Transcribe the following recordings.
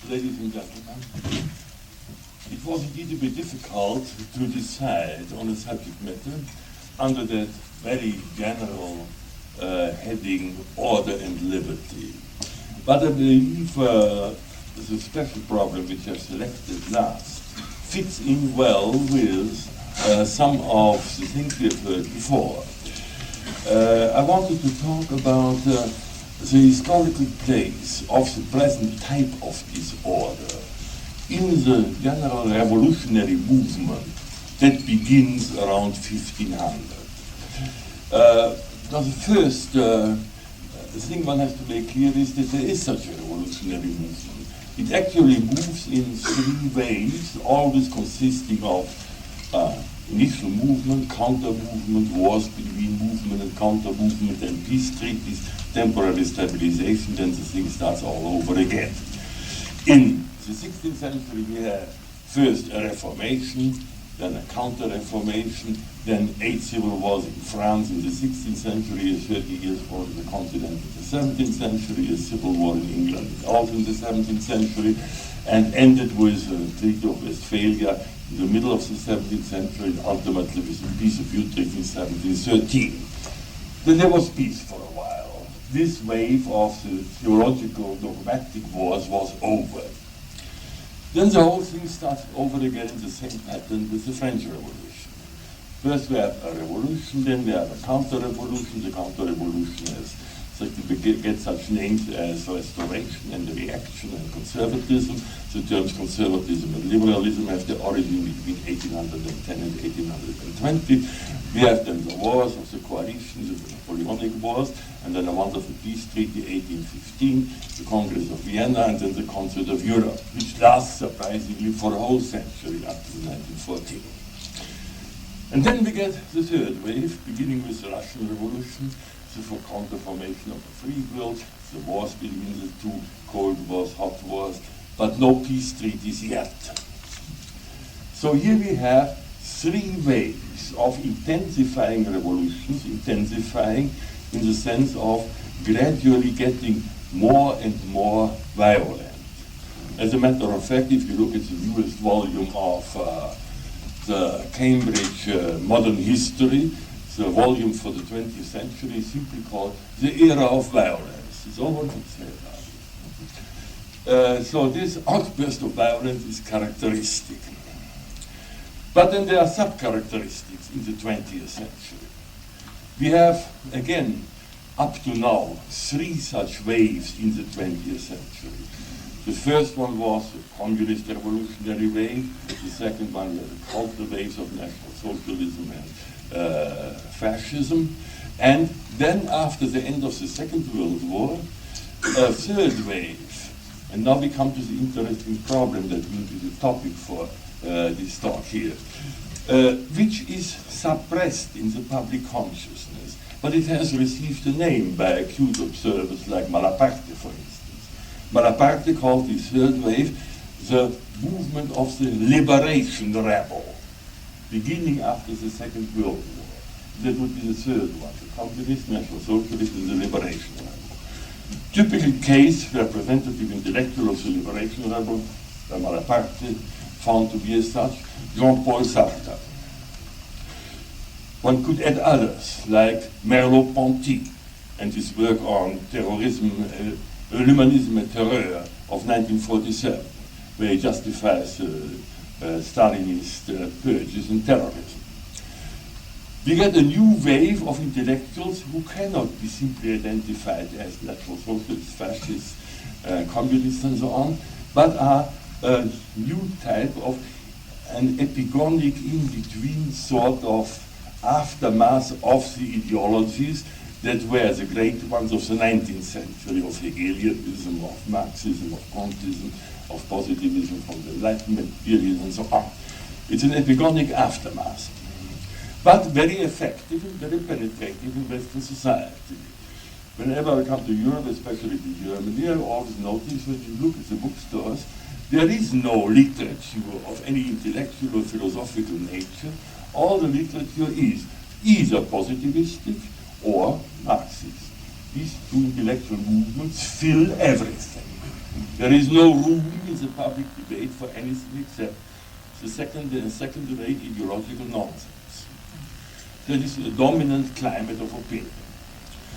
Ladies and gentlemen, it was indeed a bit difficult to decide on a subject matter under that very general heading, order and liberty. But I believe the special problem which I've selected last fits in well with some of the things we have heard before. I wanted to talk about the historical place of the present type of disorder in the general revolutionary movement that begins around 1500. Now the first thing one has to make clear is that there is such a revolutionary movement. It actually moves in three waves, always consisting of initial movement, counter-movement, wars between movement and counter-movement, and peace treaties, temporary stabilization, then the thing starts all over again. In the 16th century we have first a reformation, then a counter-reformation, then 8 civil wars in France in the 16th century, a 30 years war in the continent in the 17th century, a civil war in England also in the 17th century, and ended with the Treaty of Westphalia in the middle of the 17th century, and ultimately with the Peace of Utrecht in 1713. Then there was peace for a while. This wave of the theological dogmatic wars was over. Then the whole thing starts over again in the same pattern with the French Revolution. First we have a revolution, then we have a counter-revolution. The counter-revolution has get such names as restoration and reaction and conservatism. The terms conservatism and liberalism have their origin between 1810 and 1820. We have then the wars of the coalitions, the Napoleonic wars, and then a wonderful peace treaty, 1815, the Congress of Vienna, and then the Concert of Europe, which lasts surprisingly for a whole century up to 1914. And then we get the third wave, beginning with the Russian Revolution, the counter-formation of the free world, the wars between the two, Cold Wars, Hot Wars, but no peace treaties yet. So here we have three waves of intensifying revolutions, intensifying in the sense of gradually getting more and more violent. As a matter of fact, if you look at the newest volume of the Cambridge Modern History, the volume for the 20th century is simply called The Era of Violence. It's all one can say about it. So this outburst of violence is characteristic. But then there are sub-characteristics in the 20th century. We have, again, up to now, three such waves in the 20th century. The first one was the communist revolutionary wave. The second one was the counter waves of National Socialism and fascism. And then after the end of the Second World War, a third wave. And now we come to the interesting problem that will be the topic for this talk here, which is suppressed in the public consciousness, but it has received a name by acute observers like Malaparte, for instance. Malaparte called this third wave the movement of the liberation rebel, beginning after the Second World War. That would be the third one, the communist, National Socialist, and the liberation rebel. Typical case, representative intellectual of the liberation rebel, Malaparte, found to be as such, Jean-Paul Sartre. One could add others, like Merleau-Ponty, and his work on terrorism, l'humanisme et terreur of 1947, where he justifies Stalinist purges and terrorism. We get a new wave of intellectuals who cannot be simply identified as National Socialists, Fascists, Communists and so on, but are a new type of an epigonic in-between sort of aftermath of the ideologies that were the great ones of the 19th century, of Hegelianism, of Marxism, of Comtism, of positivism from the Enlightenment period and so on. It's an epigonic aftermath, but very effective and very penetrating in Western society. Whenever I come to Europe, especially to Germany, I always notice when you look at the bookstores, there is no literature of any intellectual or philosophical nature. All the literature is either positivistic or Marxist. These two intellectual movements fill everything. There is no room in the public debate for anything except the second-rate ideological nonsense. That is the dominant climate of opinion.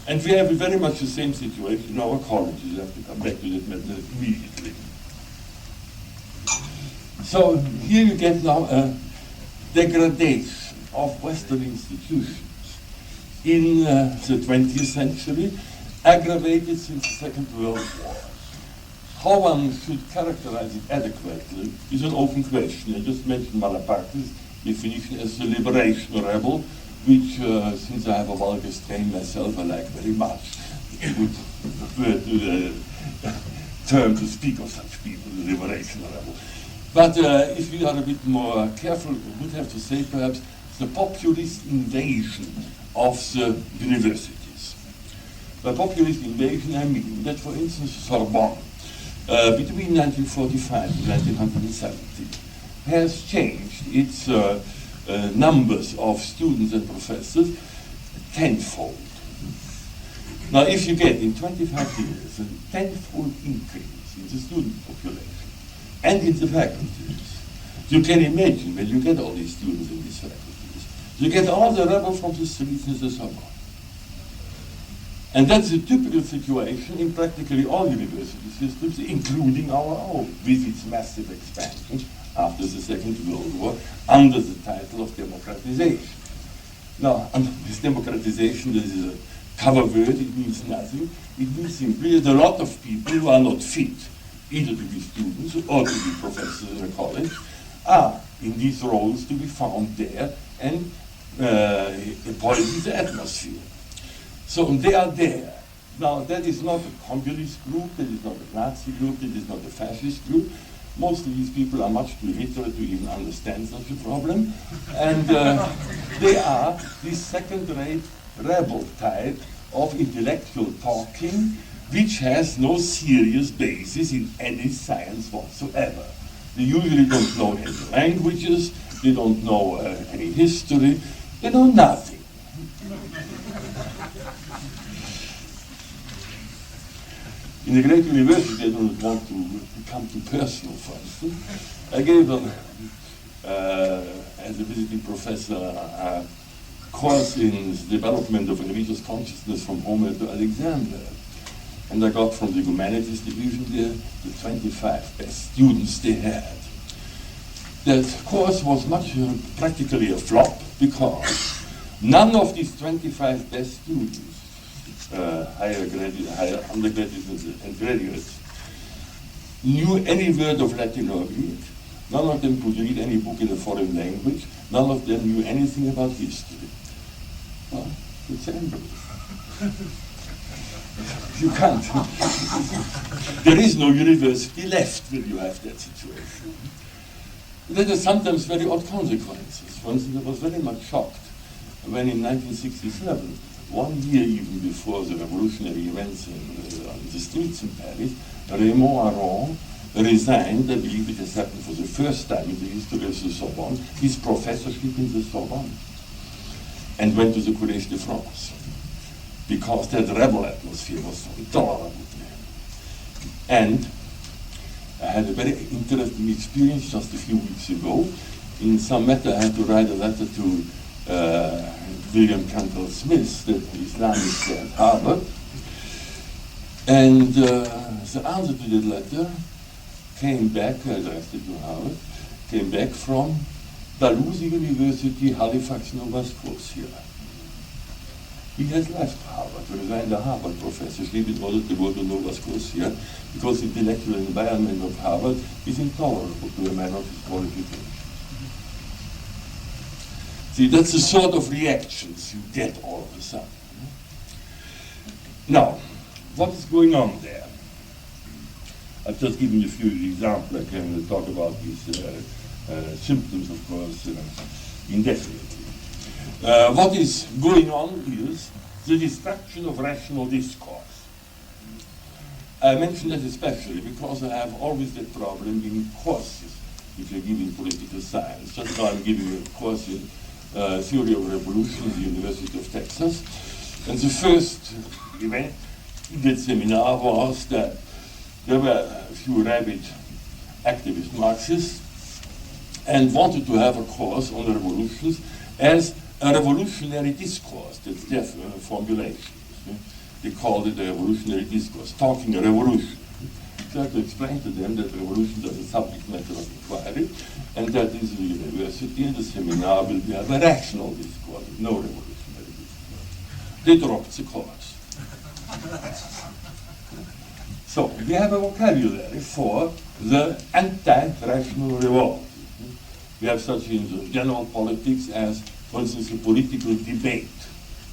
And we have very much the same situation in our colleges. I have to come back to that matter immediately. So here you get now a degradation of Western institutions in the 20th century, aggravated since the Second World War. How one should characterize it adequately is an open question. I just mentioned Malaparte's definition as the liberation rebel, which, since I have a vulgar strain myself, I like very much. It would prefer to the term to speak of such people, the liberation rebel. But if we are a bit more careful, we would have to say perhaps the populist invasion of the universities. By populist invasion I mean that, for instance, Sorbonne, between 1945 and 1970, has changed its numbers of students and professors tenfold. Now, if you get in 25 years a tenfold increase in the student population and in the faculties, you can imagine when you get all these students in these faculties, you get all the rebel from the streets and the suburbs. And that's a typical situation in practically all university systems, including our own, with its massive expansion after the Second World War, under the title of democratization. Now, under this democratization, this is a cover word, it means nothing. It means simply that a lot of people who are not fit either to be students or to be professors in a college are in these roles to be found there and poison the atmosphere. So they are there. Now, that is not a communist group, that is not a Nazi group, that is not a fascist group. Most of these people are much too literate to even understand such a problem. And they are this second-rate rebel type of intellectual talking, which has no serious basis in any science whatsoever. They usually don't know any languages, they don't know any history, they know nothing. In a great university, I don't want to become too personal, for instance. I gave them, as a visiting professor, a course in the development of religious consciousness from Homer to Alexander. And I got from the humanities division there the 25 best students they had. That course was practically a flop because none of these 25 best students, higher undergraduates and graduates, knew any word of Latin or Greek. None of them could read any book in a foreign language. None of them knew anything about history. Well, it's endless. You can't. There is no university left when you have that situation. That has sometimes very odd consequences. For instance, I was very much shocked when in 1967, 1 year even before the revolutionary events on the streets in Paris, Raymond Aron resigned, I believe it has happened for the first time in the history of the Sorbonne, his professorship in the Sorbonne, and went to the Collège de France, because that rebel atmosphere was so intolerable to him. And I had a very interesting experience just a few weeks ago. In some matter, I had to write a letter to William Cantor Smith, the Islamist at Harvard. And the answer to that letter came back, addressed it to Harvard, came back from Dalhousie University, Halifax, Nova Scotia. He has left Harvard, resigned a Harvard professorship in order to go to Nova Scotia because the intellectual environment of Harvard is intolerable to a man of his qualifications. See, that's the sort of reactions you get all of a sudden. Now, what is going on there? I've just given you a few examples. I can talk about these symptoms, of course, indefinitely. What is going on is the destruction of rational discourse. I mention that especially because I have always that problem in courses if you're giving political science. Just now I'm giving a course in Theory of Revolution at the University of Texas. And the first event in that seminar was that there were a few rabid activist Marxists, and wanted to have a course on revolutions as a revolutionary discourse. That's their formulation. They called it a revolutionary discourse, talking a revolution. So I had to explain to them that revolutions are the subject matter of inquiry, and that is the university and the seminar will have a rational discourse, no revolutionary discourse. They dropped the course. So we have a vocabulary for the anti-rational revolt. We have such in the general politics as, for instance, the political debate.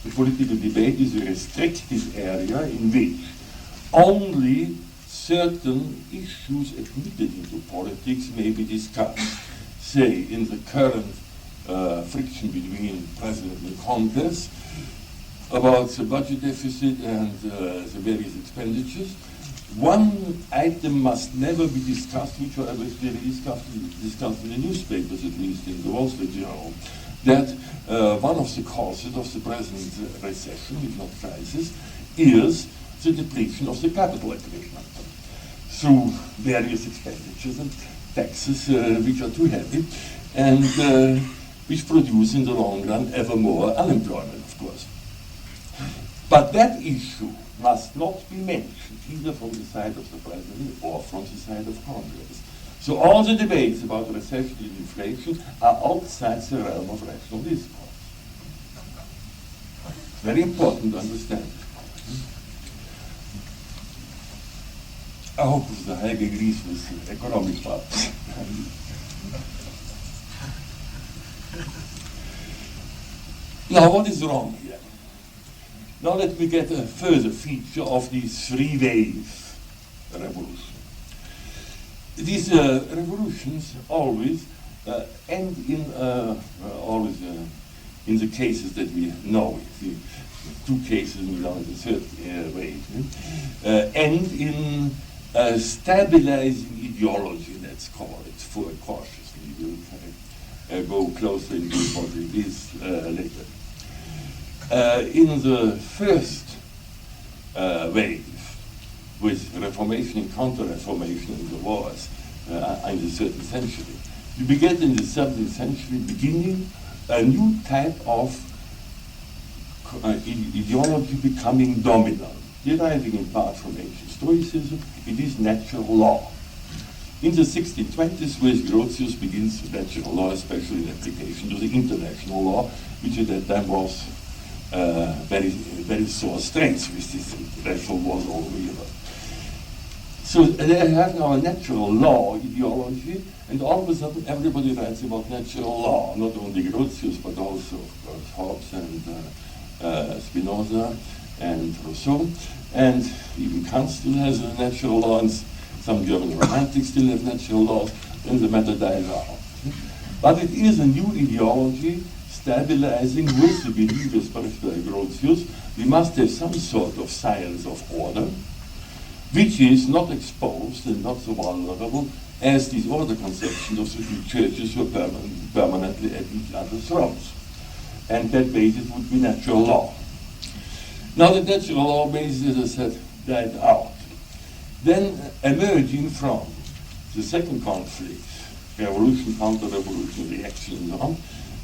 The political debate is a restricted area in which only certain issues admitted into politics may be discussed. Say, in the current friction between President and Congress about the budget deficit and the various expenditures, one item must never be discussed, which however is clearly discussed in the newspapers, at least in the Wall Street Journal, that one of the causes of the present recession, if not crisis, is the depletion of the capital agreement through various expenditures and taxes which are too heavy and which produce in the long run ever more unemployment, of course. But that issue must not be mentioned either from the side of the President or from the side of Congress. So all the debates about recession and inflation are outside the realm of rational discourse. Very important to understand. I hope the Helge agrees with the economic part. Now, what is wrong here? Now let me get a further feature of this three-wave revolution. These revolutions always end in in the cases that we know. The two cases, now the third wave, end in a stabilizing ideology, let's call it, for cautiously. We'll go closer into what it is later. In the first wave, with Reformation and Counter-Reformation and the wars in the 13th century, you began in the 17th century beginning a new type of ideology becoming dominant, deriving in part from ancient Stoicism. It is natural law. In the 1620s, with Grotius begins natural law, especially in application to the international law, which at that time was very sore straits with this international wars all over Europe. So they have now a natural law ideology, and all of a sudden everybody writes about natural law, not only Grotius, but also, of course, Hobbes and Spinoza and Rousseau, and even Kant still has a natural law, and some German romantics still have natural laws, and the matter dies out. But it is a new ideology stabilizing with the belief, especially by Grotius, we must have some sort of science of order, which is not exposed and not so vulnerable as these order conceptions of the two churches who are permanently at each other's throats. And that basis would be natural law. Now the natural law basis, as I said, died out. Then emerging from the second conflict, revolution, counter-revolution, reaction, and so on,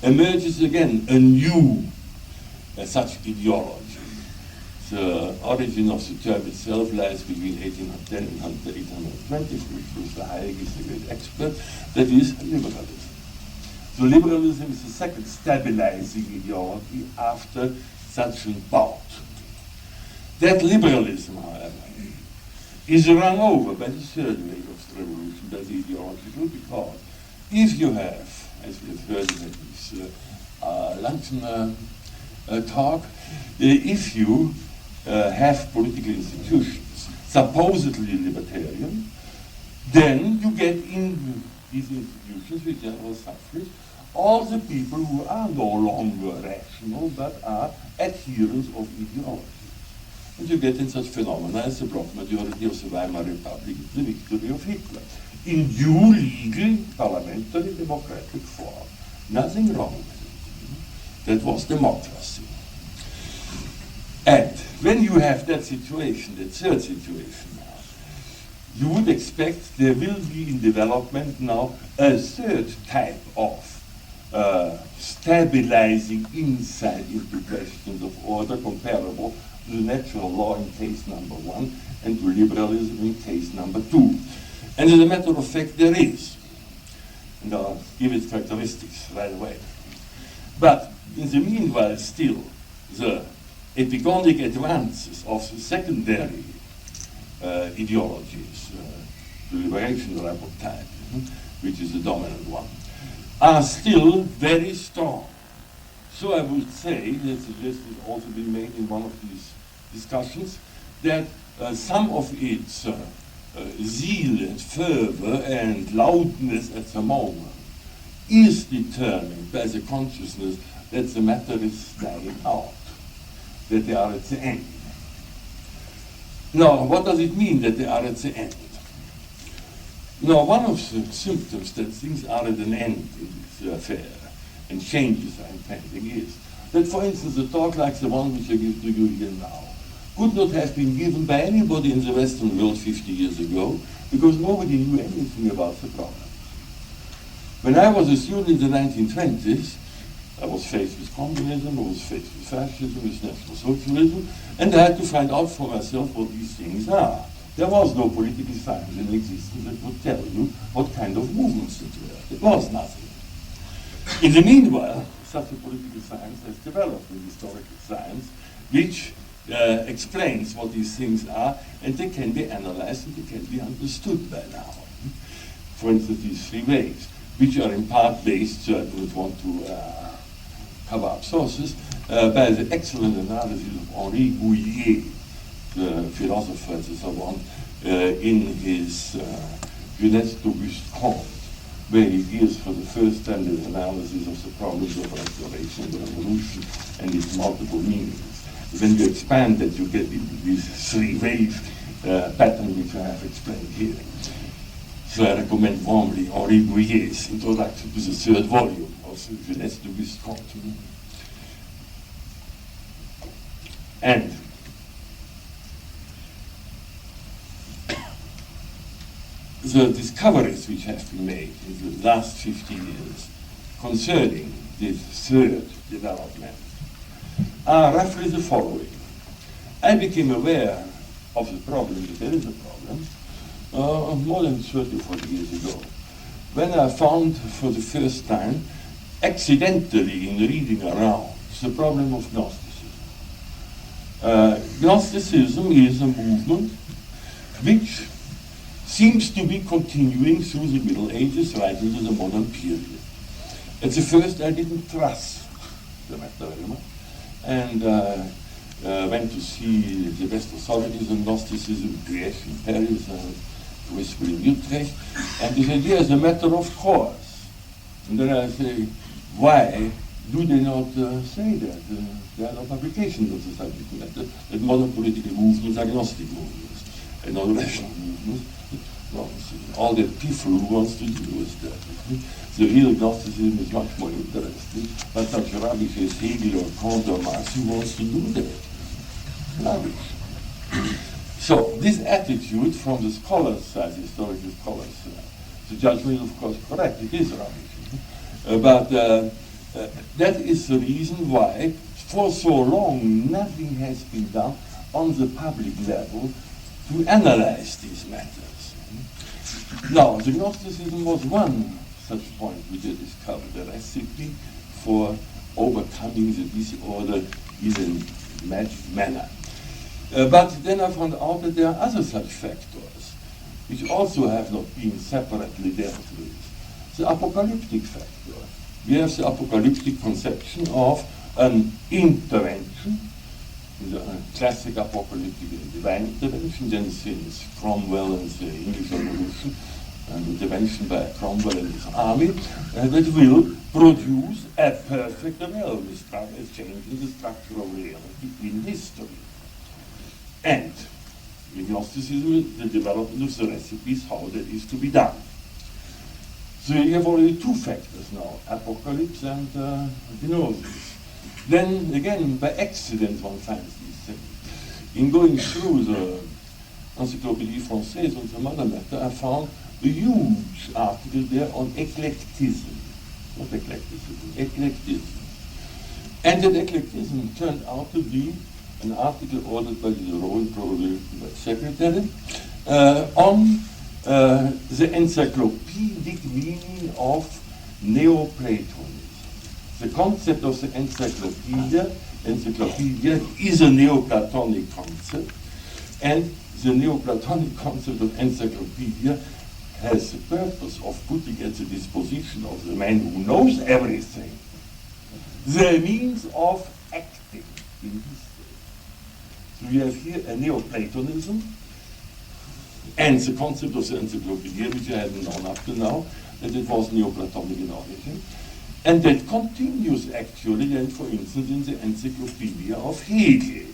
emerges again a new such ideology. The origin of the term itself lies between 1810 and 1820, which was the Hayek is the great expert, that is liberalism. So liberalism is the second stabilizing ideology after such a bout. That liberalism, however, is run over by the third wave of the revolution, by the ideological, because if you have, as we have heard in this luncheon talk, if you have political institutions supposedly libertarian, then you get in these institutions with general suffrage all the people who are no longer rational but are adherents of ideology. And you get in such phenomena as the bloc majority of the Weimar Republic, the victory of Hitler, in due legal parliamentary democratic form. Nothing wrong with it. That was democracy. And when you have that situation, that third situation, you would expect there will be in development now a third type of stabilizing insight into questions of order comparable to the natural law in case number 1 and to liberalism in case number 2. And as a matter of fact, there is. And I'll give its characteristics right away. But in the meanwhile, still, the epigonic advances of the secondary ideologies, the liberation rebel type, which is the dominant one, are still very strong. So I would say, that this has also been made in one of these discussions, that some of its zeal and fervor and loudness at the moment is determined by the consciousness that the matter is dying out, that they are at the end. Now, what does it mean that they are at the end? Now, one of the symptoms that things are at an end in this affair and changes are impending is that, for instance, a talk like the one which I give to you here now could not have been given by anybody in the Western world 50 years ago because nobody knew anything about the problem. When I was a student in the 1920s, I was faced with communism, I was faced with fascism, with national socialism, and I had to find out for myself what these things are. There was no political science in existence that would tell you what kind of movements it were. There was nothing. In the meanwhile, such a political science has developed in historical science, which explains what these things are, and they can be analyzed and they can be understood by now. For instance, these 3 waves, which are in part based, so I don't want to cover up sources, by the excellent analysis of Henri Gouillet, the philosopher and so on, in his Jeunesse d'Auguste Comte, where he gives for the first time the analysis of the problems of restoration, the revolution, and its multiple meanings. When you expand that, you get into this 3-wave pattern which I have explained here. So I recommend warmly Henri Gouillet's introduction to the 3rd volume of the Jeunesse d'Auguste Comte. And the discoveries which have been made in the last 50 years concerning this 3rd development are roughly the following. I became aware of the problem, that there is a problem, more than 30 or 40 years ago, when I found for the first time, accidentally in reading around, the problem of Gnosticism. Gnosticism is a movement which seems to be continuing through the Middle Ages right into the modern period. At the first I didn't trust the matter very much, and went to see the best authorities on Gnosticism, Trieste in Paris and Whisper in Utrecht, and they said, yes, a matter of course. And then I say, why do they not say that? There are no publications of the subject matter, that modern political movements are Gnostic movements, and not rational movements. Well, all that people who wants to do is that. The real Gnosticism is much more interesting, but such rubbish as Hegel or Kant or Marx, who wants to do that? Rubbish. So this attitude from the scholars' side, historical scholars' side, the judgment is of course correct, it is rubbish. But that is the reason why for so long nothing has been done on the public level to analyze these matters. Now, the Gnosticism was one such point which they discovered, a recipe for overcoming the disorder in a magic manner. But then I found out that there are other such factors which also have not been separately dealt with. The apocalyptic factor. We have the apocalyptic conception of an intervention, the classic apocalyptic divine intervention, then since Cromwell and the English Revolution, an intervention by Cromwell and his army, that will produce a perfect realm, changing the structure of reality in history. And in Gnosticism, the development of the recipes, how that is to be done. So you have already 2 factors now, apocalypse and gnosis. Then again, by accident one finds these things. In going through the Encyclopédie Française and some other matter, I found a huge article there on eclecticism. Not eclecticism, eclecticism. And that eclecticism turned out to be an article ordered by the Royal, probably by the secretary, on the encyclopedic meaning of Neoplatonism. The concept of the encyclopedia is a Neoplatonic concept, and the Neoplatonic concept of encyclopedia has the purpose of putting at the disposition of the man who knows everything the means of acting in history. So we have here a Neoplatonism and the concept of the encyclopedia, which I hadn't known up to now, that it was Neoplatonic in origin. And that continues actually, and for instance, in the Encyclopedia of Hegel.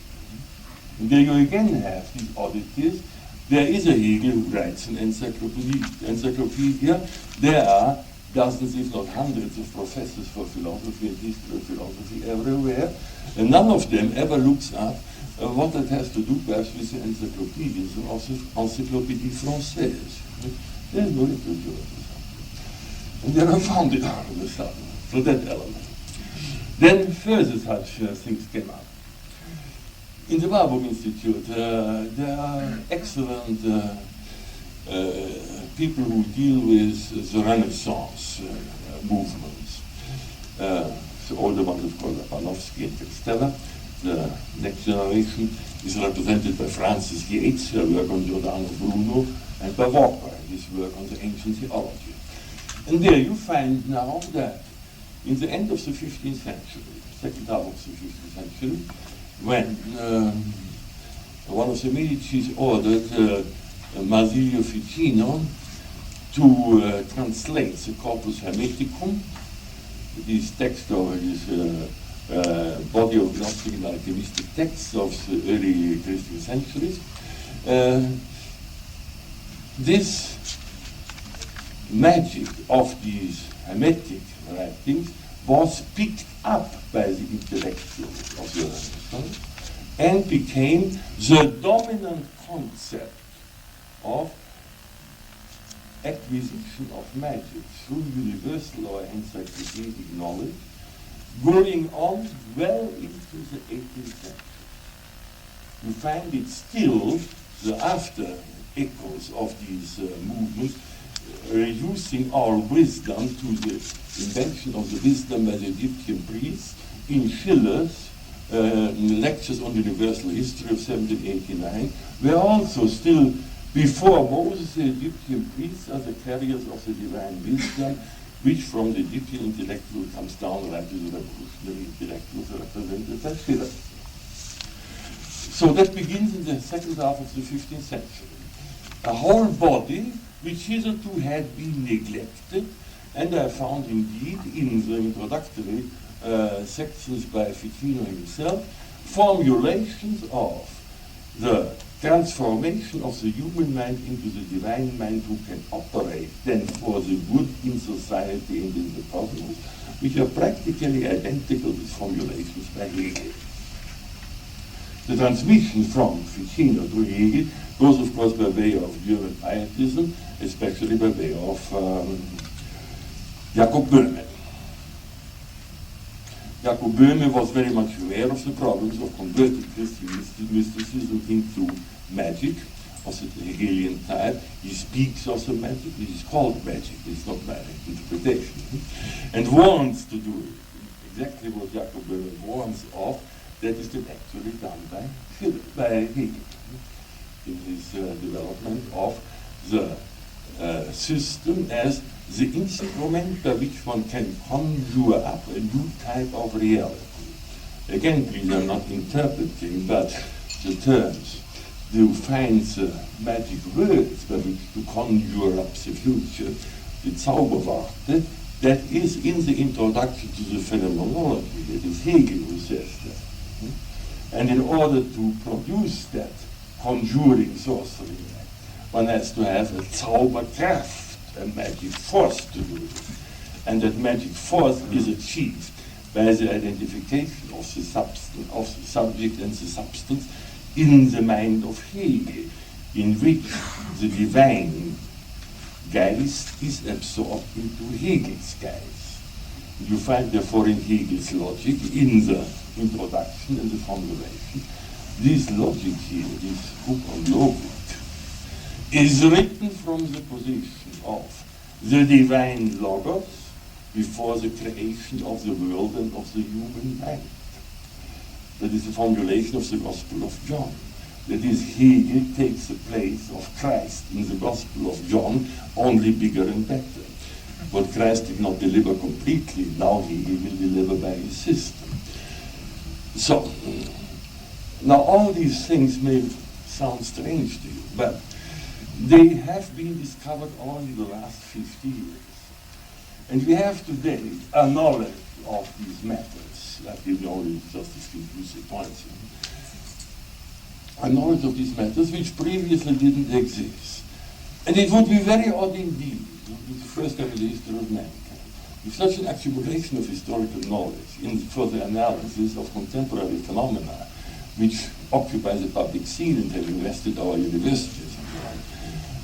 And there you again have these oddities. There is a Hegel who writes an encyclopedia. There are dozens, if not hundreds, of professors for philosophy and history of philosophy everywhere, and none of them ever looks up what that has to do perhaps with the encyclopedias of the Encyclopédie Française. There's no literature of this. And then I found it all of a sudden, for that element. Then further such things came up. In the Warburg Institute, there are excellent people who deal with the Renaissance movements. The older ones, of course, are Panofsky and Textella. The next generation is represented by Francis Yates, her work on Giordano Bruno, and by Walker, his work on the ancient theology. And there you find now that in the end of the 15th century, second half of the 15th century, when one of the Medicis ordered Marsilio Ficino to translate the Corpus Hermeticum, this text or this body of Gnostic and alchemistic texts of the early Christian centuries, this magic of these Hermetic writings was picked up by the intellectuals of the Renaissance and became the dominant concept of acquisition of magic through universal or encyclopedic knowledge, going on well into the 18th century. You find it still, the after echoes of these movements, reducing our wisdom to the invention of the wisdom by the Egyptian priests in Schiller's lectures on universal history of 1789, where also still before Moses the Egyptian priests are the carriers of the divine wisdom, which from the Egyptian intellectual comes down right to the revolutionary intellectuals represented by Schiller. So that begins in the second half of the 15th century. A whole body which hitherto had been neglected, and I found indeed in the introductory sections by Ficino himself, formulations of the transformation of the human mind into the divine mind who can operate then for the good in society and in the cosmos, which are practically identical with formulations by Hegel. The transmission from Ficino to Hegel goes, of course, by way of German pietism, especially by way of Jakob Böhme. Jakob Böhme was very much aware of the problems of converting Christian mysticism into magic of the Hegelian type. He speaks of the magic, it is called magic, it's not direct interpretation, and wants to do it. Exactly what Jakob Böhme warns of, that is then actually done by Hegel in his development of the system as the instrument by which one can conjure up a new type of reality. Again, please, I'm not interpreting, but the terms, to find the magic words by which to conjure up the future, the Zauberworte, that is in the introduction to the phenomenology. It is Hegel who says that. And in order to produce that conjuring sorcery, one has to have a Zauberkraft, a magic force to do it. And that magic force is achieved by the identification of the substance, of the subject and the substance in the mind of Hegel. in which the divine Geist is absorbed into Hegel's Geist. You find therefore in Hegel's logic, in the introduction and the formulation, this logic here, this book on logic, is written from the position of the divine Logos before the creation of the world and of the human mind. That is the formulation of the Gospel of John. That is, Hegel takes the place of Christ in the Gospel of John, only bigger and better. What Christ did not deliver completely, now Hegel will deliver by his system. So, now all these things may sound strange to you, but they have been discovered only the last 50 years. And we have today a knowledge of these methods, like you know, just a few points. A knowledge of these methods which previously didn't exist. And it would be very odd indeed, the first time in the history of mankind, if such an accumulation of historical knowledge in further analysis of contemporary phenomena, which occupy the public scene and have invested our universities and so on,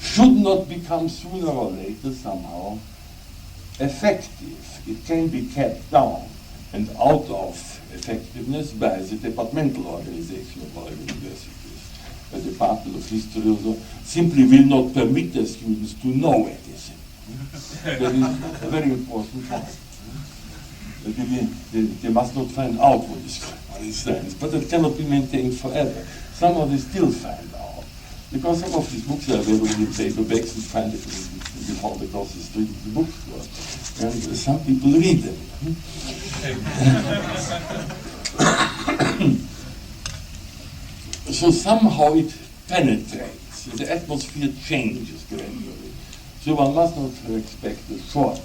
should not become sooner or later somehow effective. It can be kept down and out of effectiveness by the departmental organization of our universities. The Department of History also simply will not permit the students to know anything. That is a very important point. They must not find out what is science, but it cannot be maintained forever. Somehow they still find out. Because some of these books are available in paperbacks and find it you found across the street of the bookstore. And some people read them. So somehow it penetrates. The atmosphere changes gradually. So one must not expect a short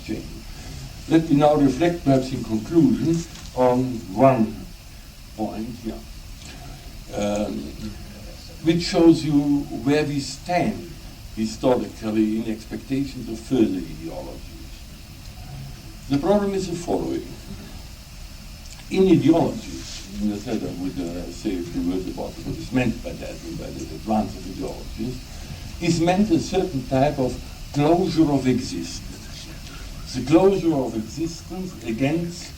change. Let me now reflect, perhaps in conclusion, on one point here, which shows you where we stand historically in expectations of further ideologies. The problem is the following. In ideologies, I said I would say a few words about what is meant by that and by the advance of ideologies, is meant a certain type of closure of existence. The closure of existence against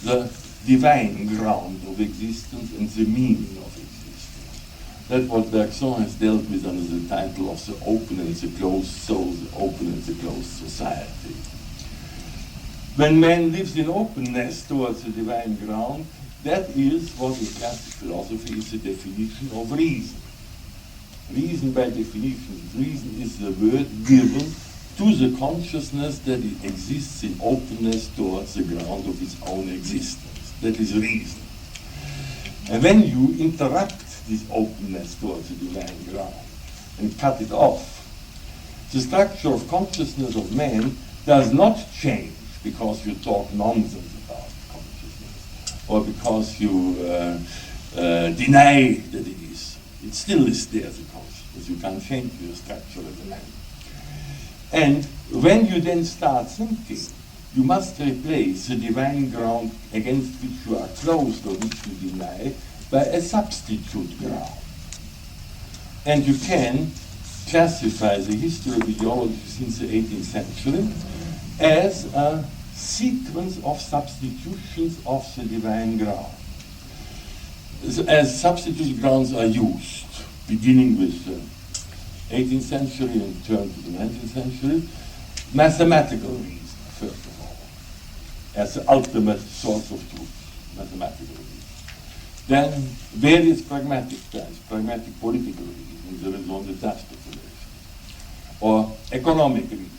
the divine ground of existence and the meaning of existence. That's what Bergson has dealt with under the title of the open and the closed soul, the open and the closed society. When man lives in openness towards the divine ground, that is what in classic philosophy is the definition of reason. Reason by definition. Reason is the word given to the consciousness that it exists in openness towards the ground of its own existence. That is reason. And when you interrupt this openness towards the divine ground and cut it off, the structure of consciousness of man does not change because you talk nonsense about consciousness or because you deny that it is. It still is there, the consciousness. You can't change your structure as a man. And when you then start thinking, you must replace the divine ground against which you are closed or which you deny by a substitute ground. And you can classify the history of ideology since the 18th century as a sequence of substitutions of the divine ground. As substitute grounds are used, beginning with the 18th century and turn to the 19th century, mathematical reason, first of all, as the ultimate source of truth, mathematical reason. Then various pragmatic types, pragmatic political reasons, the raison d'etat speculation, or economic reason,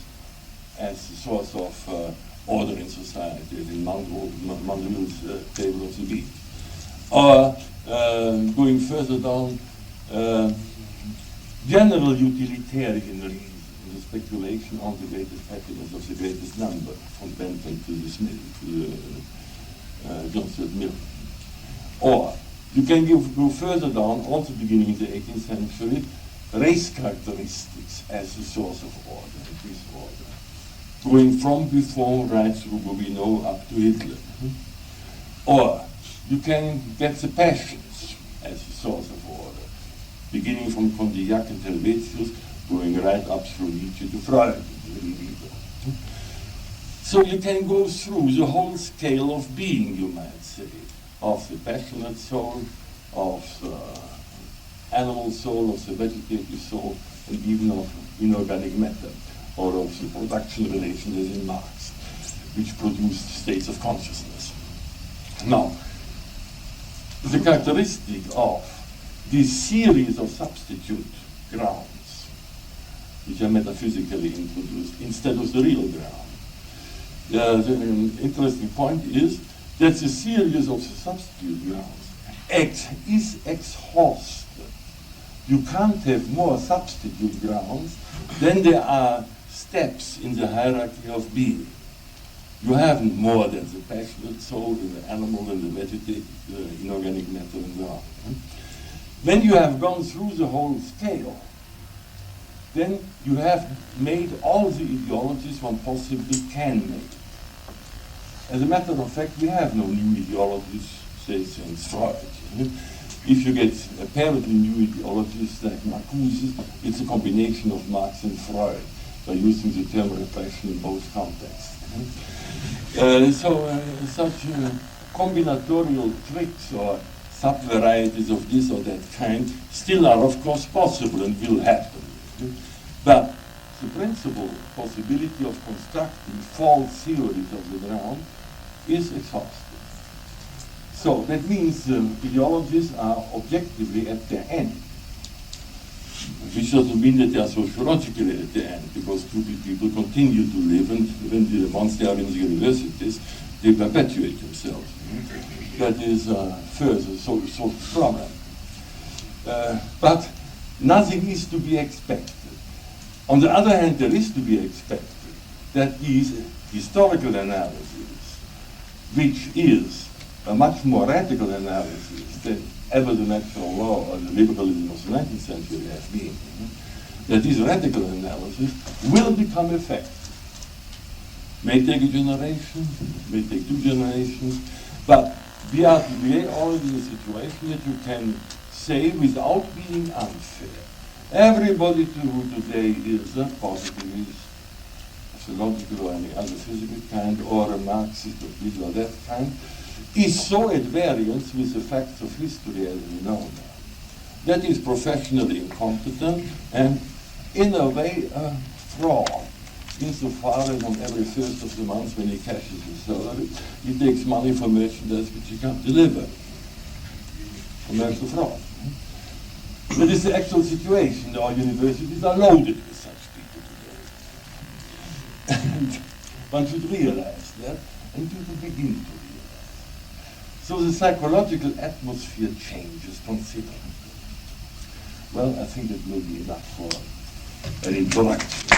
as the source of order in society, as in Mandeville's table of the beat. Or going further down, general utilitarian reason, the speculation on the greatest happiness of the greatest number, from Bentham to the Smith, to John Stuart Mill. Or you can go further down, also beginning in the 18th century, race characteristics as the source of order and disorder, going from Buffon right through Bobino up to Hitler. Or you can get the passions as the source of order, beginning from Condillac and Helvetius, going right up through Nietzsche to Freud. So you can go through the whole scale of being, you might say, of the passionate soul, of the animal soul, of the vegetative soul, and even of inorganic matter, or of the production relations as in Marx, which produced states of consciousness. Now, the characteristic of this series of substitute grounds, which are metaphysically introduced instead of the real ground, the interesting point is that the series of the substitute grounds is exhausted. You can't have more substitute grounds than there are steps in the hierarchy of being. You have more than the passionate soul, and the animal, and the vegetative, inorganic matter, and so on. When you have gone through the whole scale, then you have made all the ideologies one possibly can make. As a matter of fact, we have no new ideologies, say, since Freud. If you get apparently new ideologies like Marcuse's, it's a combination of Marx and Freud, by using the term repression in both contexts. Such combinatorial tricks or sub-varieties of this or that kind still are, of course, possible and will happen. But the principal possibility of constructing false theories of the ground is exhausted. So that means ideologies are objectively at their end, which doesn't mean that they are sociologically at the end, because stupid people continue to live, and once they are in the universities, they perpetuate themselves. That is further social problem. But nothing is to be expected. On the other hand, there is to be expected that these historical analyses, which is a much more radical analysis than ever the natural law or the liberalism of the 19th century have been, that this radical analysis will become effective. May take a generation, may take 2 generations, but we are today already in a situation that you can say without being unfair. Everybody who today is a positivist, psychological or any other physical kind, or a Marxist or this or that kind, is so at variance with the facts of history as we know them. That is professionally incompetent and, in a way, a fraud. Insofar as on every first of the month when he cashes his salary, he takes money for merchandise which he can't deliver. Commercial fraud. That is the actual situation. Our universities are loaded with such people today. And one should realize that, and people begin to realize. So the psychological atmosphere changes considerably. Well, I think that will be enough for an introduction.